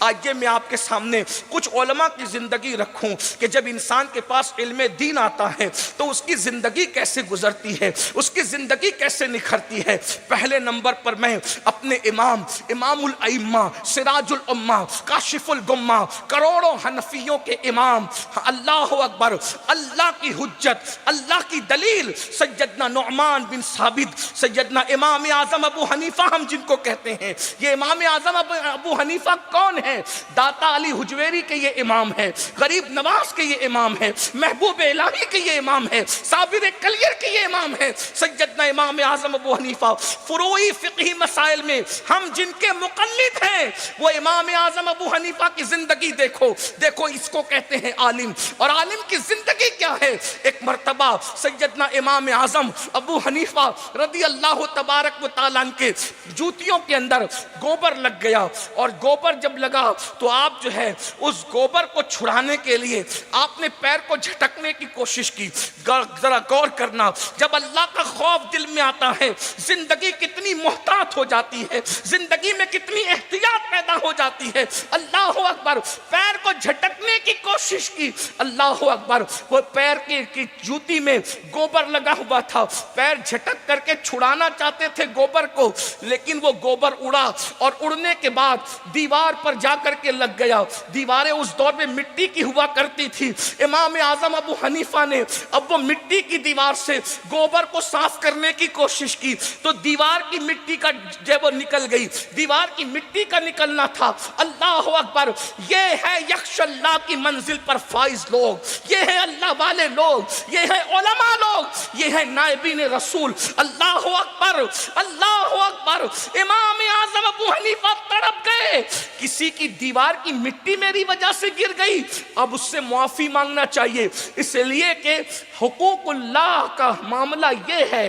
आइए मैं आपके सामने कुछ उलमा की ज़िंदगी रखूं कि जब इंसान के पास इल्म दीन आता है तो उसकी ज़िंदगी कैसे गुजरती है, उसकी ज़िंदगी कैसे निखरती है। पहले नंबर पर मैं अपने इमामुल अइम्मा, सिराजुल उम्मा, काशिफुल गुम्मा, करोड़ों हनफियों के इमाम, अल्लाह अकबर, अल्लाह की हुज्जत, अल्लाह की दलील, सैयदना नुअमान बिन साबित, सैयदना इमाम आज़म अबू हनीफा हम जिनको कहते हैं। ये इमाम आज़म अबू हनीफा कौन है? दाता अली हुजवेरी के ये इमाम है, गरीब नवाज के ये इमाम है, महबूब इलाही के ये इमाम है, साबिर कलियर के ये इमाम है, सैयदना इमाम आज़म अबू हनीफा। फुरूई फ़िक़ही मसाइल में हम जिनके मुक़ल्लिद हैं वो इमाम आज़म अबू हनीफा की ज़िंदगी देखो, देखो इसको कहते हैं आलिम। और आलिम की ज़िंदगी क्या है? एक मर्तबा सैयदना इमाम आज़म अबू हनीफा रदी अल्लाह तबारक व तआला के जूतियों के अंदर गोबर लग गया, और गोबर जब लगा तो आप जो है उस गोबर को छुड़ाने के लिए आपने पैर को झटकने की कोशिश की। जरा गौर करना, जब अल्लाह का खौफ दिल में आता है जिंदगी कितनी मोहतात हो जाती है, जिंदगी में कितनी एहतियात पैदा हो जाती है। अल्लाह अकबर, पैर को झटकने की कोशिश की, अल्लाह अकबर, वो पैर की जूती में गोबर लगा हुआ था, पैर झटक करके छुड़ाना चाहते थे गोबर को, लेकिन वो गोबर उड़ा और उड़ने के बाद दीवार पर जाकर के लग गया। दीवारें उस दौर में मिट्टी की हुआ करती थी। इमाम आज़म अबू हनीफा ने अब वो मिट्टी की दीवार से गोबर को साफ करने की कोशिश की तो दीवार की मिट्टी का जब वो निकल गई, दीवार की मिट्टी का निकलना था। अल्लाह अकबर, ये है यख्शल्लाह की मंजिल पर फाइज लोग, ये है अल्लाह वाले लोग, ये है उलमा लोग, ये है नायबीन रसूल। अल्लाह अकबर, अल्लाह अकबर। इमाम आज़म अबू हनीफा तड़प गए, किसी की दीवार की मिट्टी मेरी वजह से गिर गई, अब उससे मुआफ़ी मांगना चाहिए। इसलिए कि हुकूकुल्लाह का मामला ये है,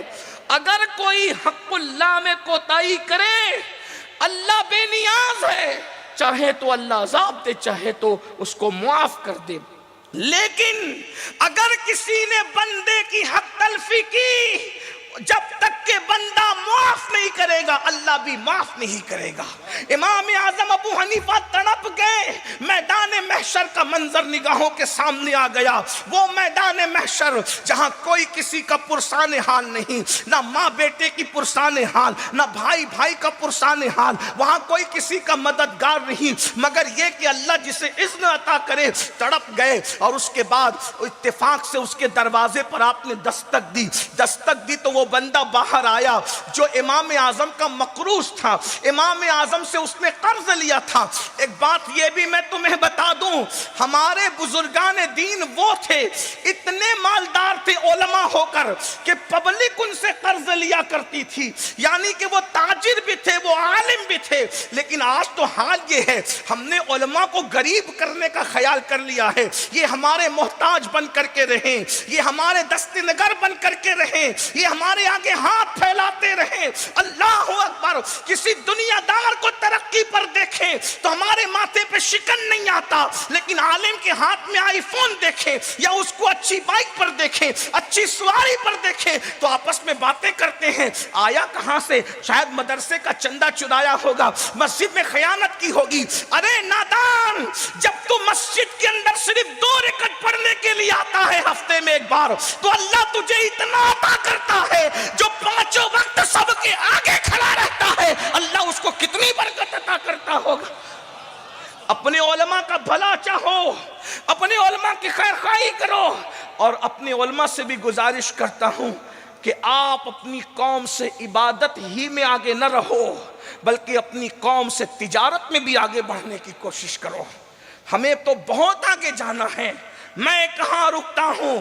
अगर कोई हक़ुल्लाह में कोताही करे, अल्लाह बेनियाज है, चाहे तो अल्लाह अज़ाब दे, चाहे तो उसको मुआफ़ कर दे। लेकिन अगर किसी ने बंदे की हक तलफी की, जब तक के बंदा माफ नहीं करेगा अल्लाह भी माफ नहीं करेगा। इमाम आज़म अबू हनीफा तड़प गए, मैदान महशर का मंजर निगाहों के सामने आ गया। वो मैदान महशर जहां कोई किसी का पुरसाने हाल नहीं, ना माँ बेटे की पुरसाने हाल, ना भाई भाई का पुरसाने हाल, वहां कोई किसी का मददगार नहीं मगर ये कि अल्लाह जिसे इज़्न अता करे। तड़प गए और उसके बाद इत्तेफाक से उसके दरवाजे पर आपने दस्तक दी तो वो बंदा बाहर आया जो इमाम आज़म का मकरूज था, इमाम आज़म से उसने कर्ज लिया था। एक बात ये भी मैं तुम्हें बता दूं, हमारे बुजुर्गान दीन वो थे, इतने मालदार थे उलमा होकर कि पब्लिक उनसे कर्ज लिया करती थी, यानी कि वो ताजिर भी थे, वो आलिम भी थे। लेकिन आज तो हाल ये है, हमने उलमा को गरीब करने का ख्याल कर लिया है, ये हमारे मोहताज बन करके रहे, ये हमारे दस्तनगर बन करके रहे, ये हमारे आगे हाथ फैलाते रहे। अल्लाह अकबर, किसी दुनियादार को तरक्की पर देखें तो हमारे माथे पे शिकन नहीं आता, लेकिन आलिम के हाथ में आईफोन देखें या उसको अच्छी बाइक पर देखें, अच्छी सवारी पर देखें तो आपस में बातें करते हैं, आया कहां से? शायद मदरसे का चंदा चुराया होगा, मस्जिद में खयानत की होगी। अरे नादान, जब तू मस्जिद के अंदर सिर्फ 2 रकअत पढ़ने के लिए आता है हफ्ते में एक बार, तो अल्लाह तुझे इतना अता करता है, जो 5 वक्त सबके आगे खड़ा रहता है, अल्लाह उसको कितनी बरकत अता करता होगा। अपने उलमा का भला चाहो, अपने उलमा की खैरखाई करो, और अपने उलमा से भी गुजारिश करता हूं कि आप अपनी कौम से इबादत ही में आगे न रहो, बल्कि अपनी कौम से तिजारत में भी आगे बढ़ने की कोशिश करो। हमें तो बहुत आगे जाना है, मैं कहाँ रुकता हूँ,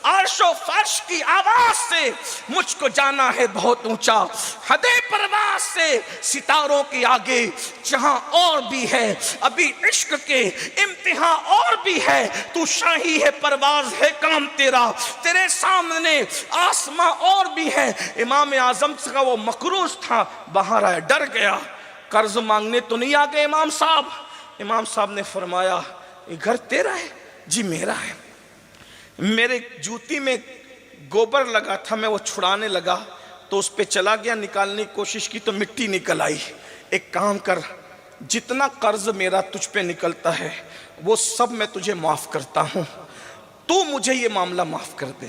अर्शो फर्श की आवाज से मुझको जाना है बहुत ऊंचा, हदे परवाज से सितारों के आगे जहाँ और भी है अभी इश्क के इम्तिहान और भी है, तू शाही है परवाज है काम तेरा, तेरे सामने आसमां और भी है। इमाम आज़म का वो मकरूज था, बाहर आया, डर गया, कर्ज मांगने तो नहीं आ गए इमाम साहब। इमाम साहब ने फरमाया, ये घर तेरा है? जी मेरा है। मेरे जूती में गोबर लगा था, मैं वो छुड़ाने लगा तो उस पे चला गया, निकालने की कोशिश की तो मिट्टी निकल आई। एक काम कर, जितना कर्ज मेरा तुझ पे निकलता है वो सब मैं तुझे माफ़ करता हूँ, तू मुझे ये मामला माफ़ कर दे,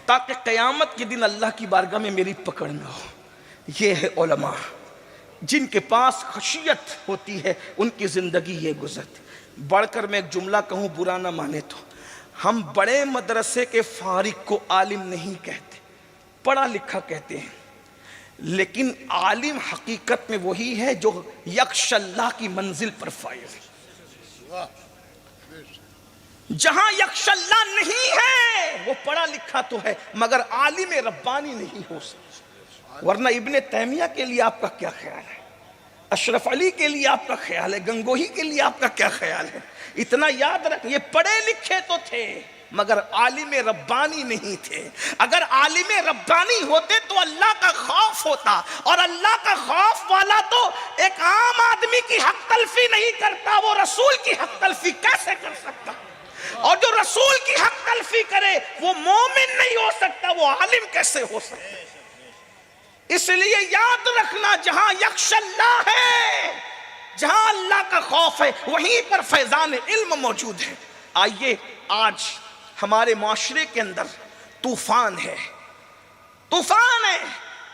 ताकि क़यामत के दिन अल्लाह की बारगाह में मेरी पकड़ ना हो। ये है उलमा, जिनके पास खशियत होती है, उनकी ज़िंदगी ये गुजरती। बढ़कर मैं एक जुमला कहूँ, बुरा ना माने तो, हम बड़े मदरसे के फारिग को आलिम नहीं कहते, पढ़ा लिखा कहते हैं, लेकिन आलिम हकीकत में वही है जो यक्शल्लाह की मंजिल पर फाइज है। जहां यक्शल्लाह नहीं है वो पढ़ा लिखा तो है मगर आलिम रब्बानी नहीं हो सकता। वरना इब्ने तैमिया के लिए आपका क्या ख्याल है, अशरफ अली के लिए आपका ख्याल है, गंगोही के लिए आपका क्या ख्याल है? इतना याद रख, ये पढ़े लिखे तो थे मगर आलिम रब्बानी नहीं थे। अगर आलिम रब्बानी होते तो अल्लाह का खौफ होता, और अल्लाह का खौफ वाला तो एक आम आदमी की हक तलफी नहीं करता, वो रसूल की हक तलफी कैसे कर सकता? और जो रसूल की हक तलफी करे वो मोमिन नहीं हो सकता, वो आलिम कैसे हो सकता? इसलिए याद रखना, जहां यक्शल्लाह है, जहां अल्लाह का खौफ है, वहीं पर फैजान इल्म मौजूद है। आइए, आज हमारे माशरे के अंदर तूफान है, तूफान है।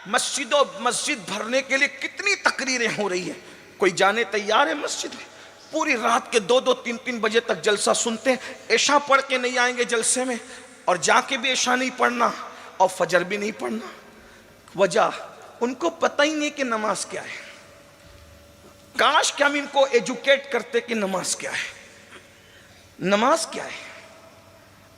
मस्जिद भरने के लिए कितनी तकरीरें हो रही है, कोई जाने तैयार है मस्जिद में? पूरी रात के 2-2, 3-3 बजे तक जलसा सुनते हैं, ऐशा पढ़ के नहीं आएंगे जलसे में, और जाके भी ऐशा नहीं पढ़ना और फजर भी नहीं पढ़ना। वजह, उनको पता ही नहीं कि नमाज क्या है। काश कि हम इनको एजुकेट करते कि नमाज क्या है, नमाज क्या है।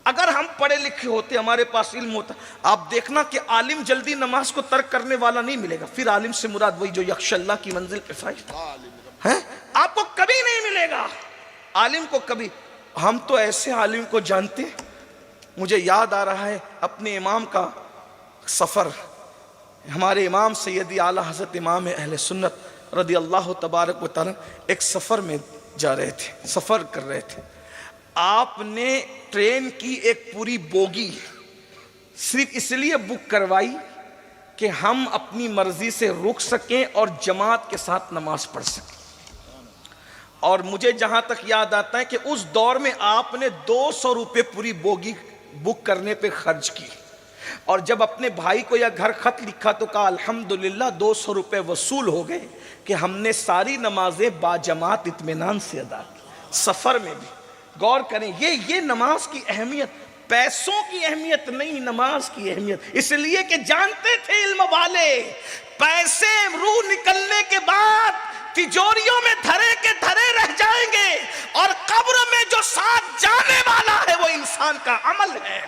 अगर हम पढ़े लिखे होते, हमारे पास इल्म होता, आप देखना कि आलिम जल्दी नमाज को तर्क करने वाला नहीं मिलेगा। फिर आलिम से मुराद वही जो यक्शल्लाह की मंजिल पे फाइज है, आपको कभी नहीं मिलेगा आलिम को कभी। हम तो ऐसे आलिम को जानते हैं, मुझे याद आ रहा है अपने इमाम का सफ़र। हमारे इमाम सैयदी आला हज़रत इमाम अहले सुन्नत रदी अल्लाह तबारक व तआला एक सफ़र में जा रहे थे, सफ़र कर रहे थे। आपने ट्रेन की एक पूरी बोगी सिर्फ इसलिए बुक करवाई कि हम अपनी मर्जी से रुक सकें और जमात के साथ नमाज पढ़ सकें। और मुझे जहां तक याद आता है कि उस दौर में आपने 200 रुपये पूरी बोगी बुक करने पे खर्च की, और जब अपने भाई को या घर खत लिखा तो कहा अल्हम्दुलिल्लाह 200 रुपये वसूल हो गए कि हमने सारी नमाजें बाजमात इत्मीनान से अदा की। सफ़र में भी गौर करें, ये नमाज की अहमियत, पैसों की अहमियत नहीं, नमाज की अहमियत। इसलिए कि जानते थे इल्म वाले, पैसे रूह निकलने के बाद तिजोरियों में धरे के धरे रह जाएंगे, और कब्र में जो साथ जाने वाला है वो इंसान का अमल है।